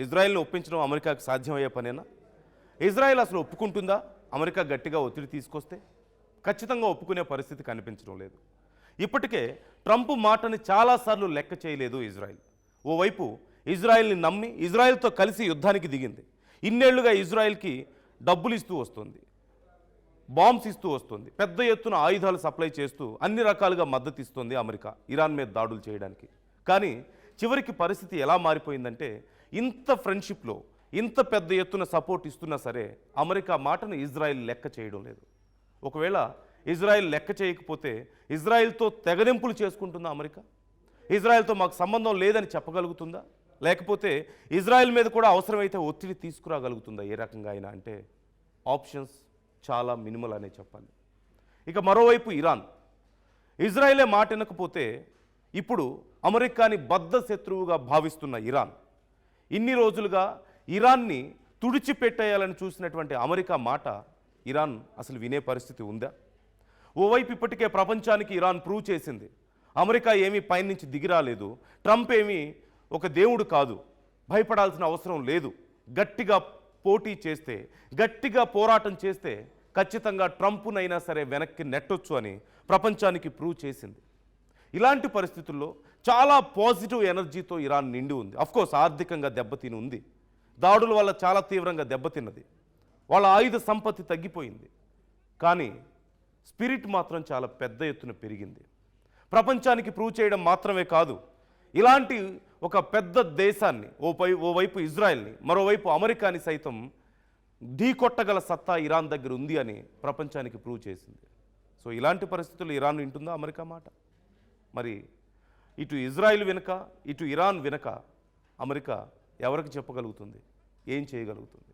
ఇజ్రాయెల్ని ఒప్పించడం అమెరికాకు సాధ్యమయ్యే పనేనా? ఇజ్రాయెల్ అసలు ఒప్పుకుంటుందా అమెరికా గట్టిగా ఒత్తిడి తీసుకొస్తే? ఖచ్చితంగా ఒప్పుకునే పరిస్థితి కనిపించడం లేదు. ఇప్పటికే ట్రంప్ మాటని చాలాసార్లు లెక్క చేయలేదు ఇజ్రాయెల్. ఓవైపు ఇజ్రాయెల్ని నమ్మి ఇజ్రాయెల్తో కలిసి యుద్ధానికి దిగింది. ఇన్నేళ్లుగా ఇజ్రాయెల్కి డబ్బులు ఇస్తూ వస్తుంది, బాంబ్స్ ఇస్తూ వస్తుంది, పెద్ద ఎత్తున ఆయుధాలు సప్లై చేస్తూ అన్ని రకాలుగా మద్దతు ఇస్తుంది అమెరికా ఇరాన్ మీద దాడులు చేయడానికి. కానీ చివరికి పరిస్థితి ఎలా మారిపోయిందంటే, ఇంత ఫ్రెండ్షిప్లో ఇంత పెద్ద ఎత్తున సపోర్ట్ ఇస్తున్నా సరే అమెరికా మాటను ఇజ్రాయెల్ లెక్క చేయడం లేదు. ఒకవేళ ఇజ్రాయెల్ లెక్క చేయకపోతే ఇజ్రాయెల్తో తెగదెంపులు చేసుకుంటుందా అమెరికా? ఇజ్రాయెల్తో మాకు సంబంధం లేదని చెప్పగలుగుతుందా? లేకపోతే ఇజ్రాయెల్ మీద కూడా అవసరమైతే ఒత్తిడి తీసుకురాగలుగుతుందా ఏ రకంగా అయినా? అంటే ఆప్షన్స్ చాలా మినిమల్ అనే చెప్పాలి. ఇక మరోవైపు ఇరాన్, ఇజ్రాయెలే మాట వినకపోతే ఇప్పుడు అమెరికాని బద్ధ శత్రువుగా భావిస్తున్న ఇరాన్, ఇన్ని రోజులుగా ఇరాన్ని తుడిచిపెట్టేయాలని చూసినటువంటి అమెరికా మాట ఇరాన్ అసలు వినే పరిస్థితి ఉందా? ఓవైపు ఇప్పటికే ప్రపంచానికి ఇరాన్ ప్రూవ్ చేసింది, అమెరికా ఏమీ పైనుంచి దిగిరాలేదు, ట్రంప్ ఏమీ ఒక దేవుడు కాదు, భయపడాల్సిన అవసరం లేదు, గట్టిగా పోటీ చేస్తే, గట్టిగా పోరాటం చేస్తే ఖచ్చితంగా ట్రంప్నైనా సరే వెనక్కి నెట్టొచ్చు అని ప్రపంచానికి ప్రూవ్ చేసింది. ఇలాంటి పరిస్థితుల్లో చాలా పాజిటివ్ ఎనర్జీతో ఇరాన్ నిండి ఉంది. అఫ్కోర్స్ ఆర్థికంగా దెబ్బతిని ఉంది, దాడుల వల్ల చాలా తీవ్రంగా దెబ్బతిన్నది, వాళ్ళ ఆయుధ సంపత్తి తగ్గిపోయింది. కానీ స్పిరిట్ మాత్రం చాలా పెద్ద ఎత్తున పెరిగింది. ప్రపంచానికి ప్రూవ్ చేయడం మాత్రమే కాదు, ఇలాంటి ఒక పెద్ద దేశాన్ని, ఓవైపు ఇజ్రాయెల్ని, మరోవైపు అమెరికాని సైతం ఢీకొట్టగల సత్తా ఇరాన్ దగ్గర ఉంది అని ప్రపంచానికి ప్రూవ్ చేసింది. సో ఇలాంటి పరిస్థితుల్లో ఇరాన్ వింటుందా అమెరికా మాట? మరి ఇటు ఇజ్రాయెల్ వెనుక, ఇటు ఇరాన్ వెనుక అమెరికా ఎవరికి చెప్పగలుగుతుంది, ఏం చేయగలుగుతుంది?